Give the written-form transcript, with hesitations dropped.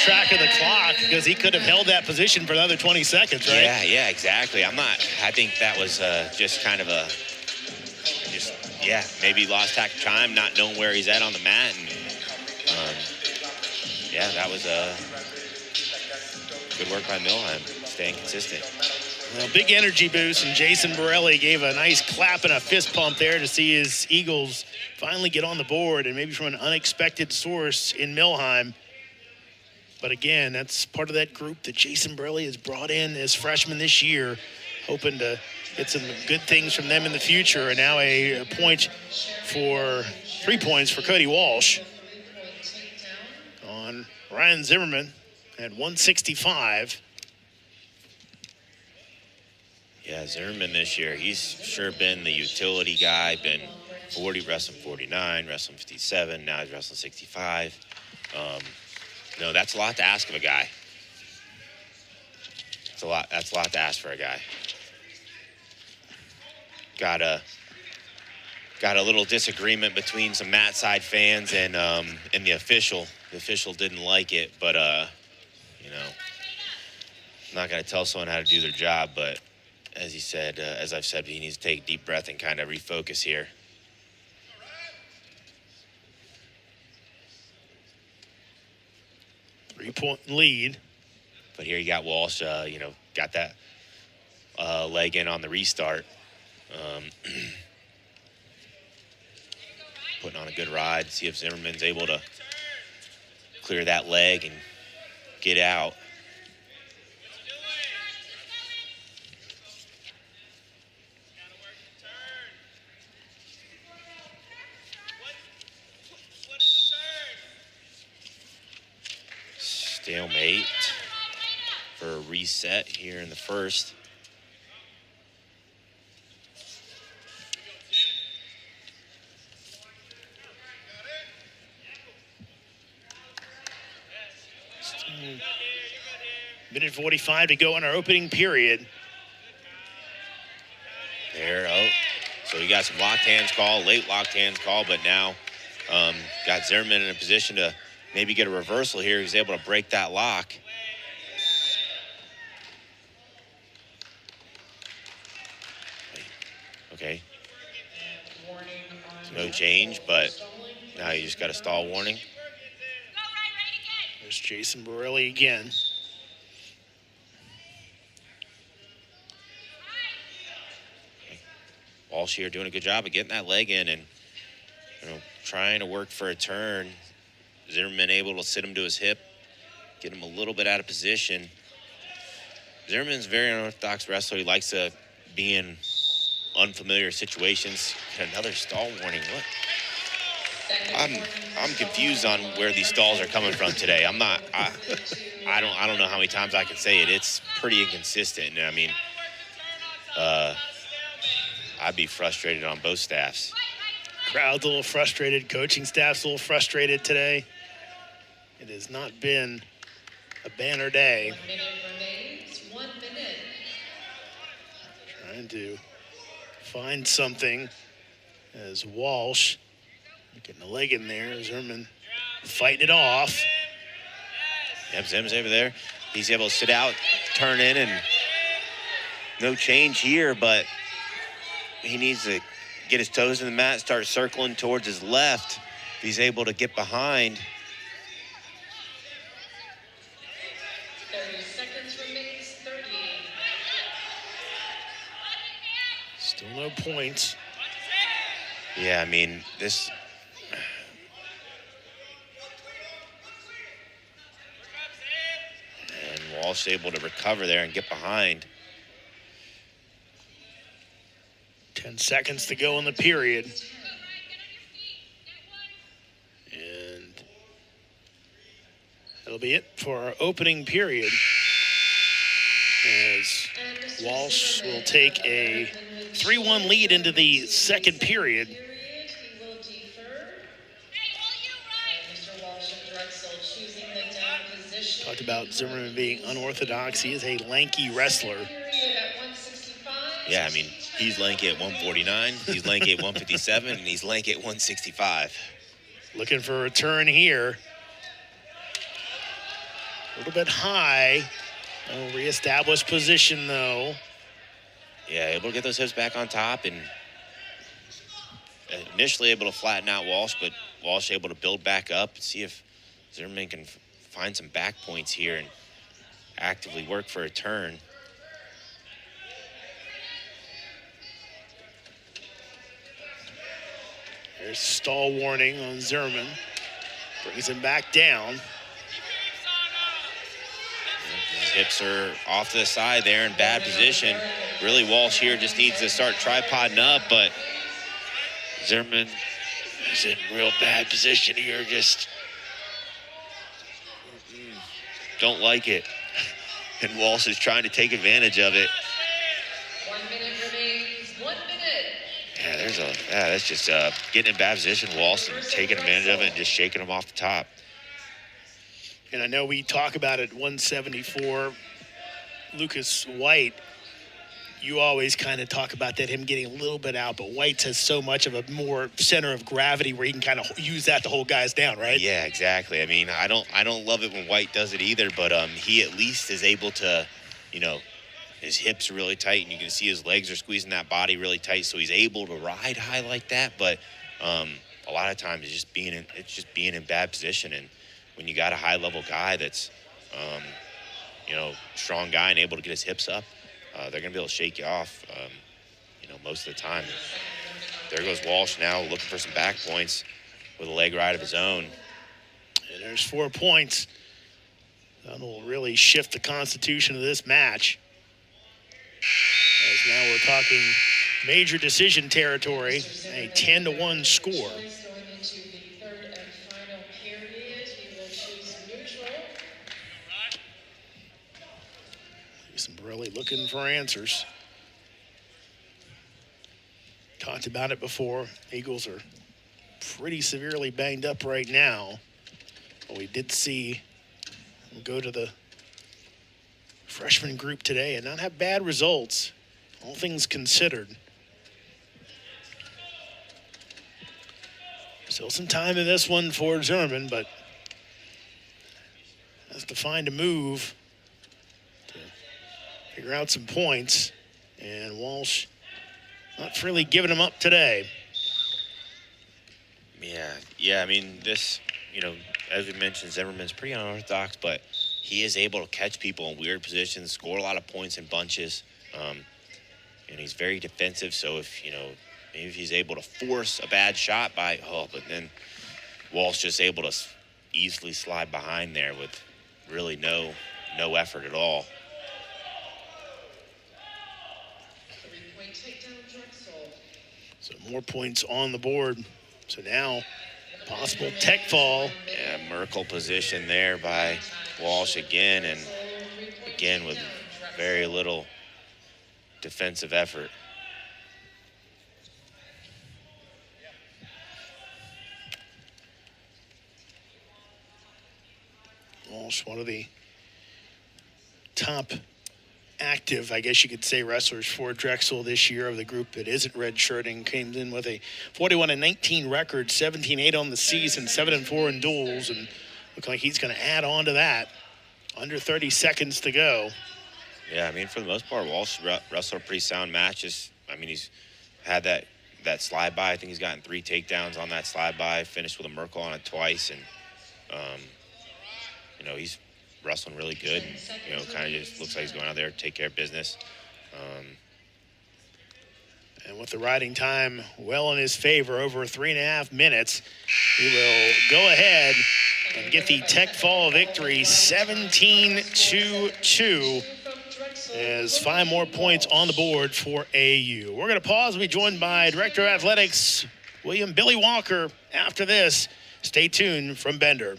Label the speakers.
Speaker 1: track of the clock because he could have held that position for another 20 seconds, right?
Speaker 2: Yeah, exactly. I think that was just kind of maybe lost track of time, not knowing where he's at on the mat. And, that was good work by Milheim, staying consistent.
Speaker 1: Well, big energy boost, and Jason Borelli gave a nice clap and a fist pump there to see his Eagles finally get on the board, and maybe from an unexpected source in Milheim. But again, that's part of that group that Jason Borelli has brought in as freshman this year, hoping to get some good things from them in the future. And now a 3 points for Cody Walsh on Ryan Zimmerman at 165.
Speaker 2: Yeah, Zimmerman this year, he's sure been the utility guy, been 40, wrestling 49, wrestling 57, now he's wrestling 65. That's a lot to ask of a guy. That's a lot to ask for a guy. Got a little disagreement between some mat side fans and the official. The official didn't like it, but I'm not going to tell someone how to do their job, but as he said, as I've said, he needs to take a deep breath and kind of refocus here.
Speaker 1: Three-point lead.
Speaker 2: But here you got Walsh, got that leg in on the restart. Putting on a good ride, see if Zimmerman's able to clear that leg and get out. Stalemate for a reset here in the first.
Speaker 1: Minute 45 to go in our opening period.
Speaker 2: So we got some locked hands call, late locked hands call, but now got Zimmerman in a position to maybe get a reversal here. He's able to break that lock. Okay. No change, but now you just got a stall warning.
Speaker 1: There's Jason Borelli again.
Speaker 2: Walsh here doing a good job of getting that leg in and trying to work for a turn. Zimmerman able to sit him to his hip, get him a little bit out of position. Zimmerman's a very unorthodox wrestler. He likes to be in unfamiliar situations. Another stall warning. What? I'm confused on where these stalls are coming from today. I don't know how many times I can say it. It's pretty inconsistent. I mean, I'd be frustrated on both staffs.
Speaker 1: Crowd's a little frustrated. Coaching staff's a little frustrated today. It has not been a banner day.
Speaker 3: 1 minute remains. 1 minute.
Speaker 1: Trying to find something as Walsh getting the leg in there. Zimmerman fighting it off.
Speaker 2: Yep, Zim's over there. He's able to sit out, turn in, and no change here, but he needs to get his toes in the mat, start circling towards his left. If he's able to get behind.
Speaker 3: 30 seconds remains. 30.
Speaker 1: Still no points.
Speaker 2: Yeah, I mean, this... And Walsh able to recover there and get behind.
Speaker 1: 10 seconds to go in the period. And that'll be it for our opening period, as Walsh will take a 3-1 lead into the second period.
Speaker 3: He will defer. Mr. Walsh and Drexel choosing the down position.
Speaker 1: Talked about Zimmerman being unorthodox. He is a lanky wrestler.
Speaker 3: Period at 165.
Speaker 2: Yeah, I mean, he's lanky at 149, he's lanky at 157, and he's lanky at 165.
Speaker 1: Looking for a return here. A little bit high. Reestablish position, though.
Speaker 2: Yeah, able to get those hips back on top, and initially able to flatten out Walsh, but Walsh able to build back up and see if Zimmerman can find some back points here and actively work for a turn.
Speaker 1: There's stall warning on Zimmerman. Brings him back down.
Speaker 2: His hips are off to the side there in bad position. Really, Walsh here just needs to start tripoding up, but Zimmerman is in real bad position here. Just don't like it. And Walsh is trying to take advantage of it.
Speaker 3: 1 minute remains. 1 minute.
Speaker 2: Yeah, that's just getting in bad position, Walsh, and taking advantage of it and just shaking him off the top.
Speaker 1: And I know we talk about it, 174, Lucas White. You always kind of talk about that, him getting a little bit out, but White has so much of a more center of gravity where he can kind of use that to hold guys down, right?
Speaker 2: Yeah, exactly. I mean, I don't love it when White does it either, but he at least is able to, his hips are really tight, and you can see his legs are squeezing that body really tight, so he's able to ride high like that. But a lot of times it's just being in bad position, and when you got a high-level guy that's, strong guy and able to get his hips up, they're going to be able to shake you off, most of the time. There goes Walsh now looking for some back points with a leg ride of his own.
Speaker 1: And there's 4 points. That will really shift the constitution of this match. As now we're talking major decision territory, a 10-1 score.
Speaker 3: Going into the third and final period, he will choose neutral.
Speaker 1: Borelli looking for answers. Talked about it before. Eagles are pretty severely banged up right now. But we did see them go to the freshman group today and not have bad results, all things considered. Still some time in this one for Zimmerman, but has to find a move to figure out some points. And Walsh not really giving him up today.
Speaker 2: Yeah, I mean, this, as we mentioned, Zimmerman's pretty unorthodox, but he is able to catch people in weird positions, score a lot of points in bunches. And he's very defensive, so maybe if he's able to force a bad shot but then Walsh just able to easily slide behind there with really no effort at all.
Speaker 3: 3-point takedown, Drexel.
Speaker 1: So more points on the board. So now possible tech fall.
Speaker 2: Yeah, Merkel position there by Walsh again, and again with very little defensive effort.
Speaker 1: Walsh, one of the top active, I guess you could say, wrestlers for Drexel this year of the group that isn't redshirting, came in with a 41-19 record, 17-8 on the season, 7-4 in duels, and looks like he's going to add on to that. Under 30 seconds to go.
Speaker 2: Yeah, I mean, for the most part, Walsh wrestled a pretty sound matches. I mean, he's had that slide by. I think he's gotten 3 takedowns on that slide by, finished with a Merkel on it twice, and he's wrestling really good, and kind of just looks like he's going out there to take care of business.
Speaker 1: And with the riding time well in his favor, over 3.5 minutes, he will go ahead and get the tech fall victory, 17-2, as 5 more points on the board for AU. We're going to pause and be joined by Director of Athletics, William Billy Walker, after this. Stay tuned from Bender.